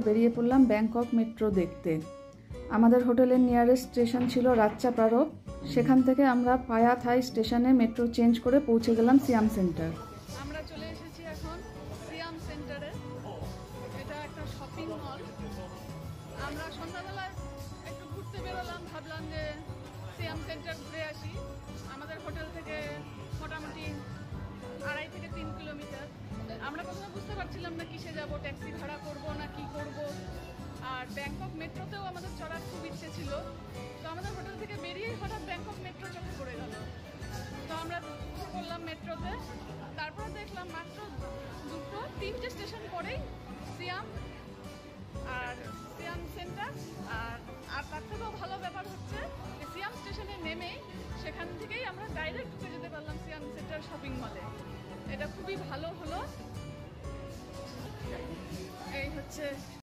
বেরিয়ে পড়লাম Bangkok metro দেখতে। আমাদের হোটেলের নিয়ারেস্ট স্টেশন ছিল রাতচাপাড়ো। সেখান থেকে আমরা পায়া থাই স্টেশনে মেট্রো চেঞ্জ করে পৌঁছে গেলাম সিয়াম সেন্টার। আমরা চলে এসেছি এখন সিয়াম সেন্টারে। এটা একটা শপিং মল। আমরা সন্ধ্যাবেলায় একটু ঘুরতে বেরোলাম, ভাবলাম যে সিয়াম সেন্টার ঘুরে আসি। আমাদের হোটেল থেকে মোটামুটি 2.5 থেকে 3 কিলোমিটার। আমরা প্রথমে বুঝতে পারছিলাম না কিসে যাব, ট্যাক্সি ভাড়া করব না কি করব। আর ব্যাংকক মেট্রোতেও আমাদের চড়ার খুব ইচ্ছে ছিল। তো আমাদের হোটেল থেকে বেরিয়েই হঠাৎ ব্যাংকক মেট্রো চোখে পড়ে গেল। তো আমরা করলাম মেট্রোতে। তারপর দেখলাম মাত্র 2-3টে স্টেশন পরেই সিয়াম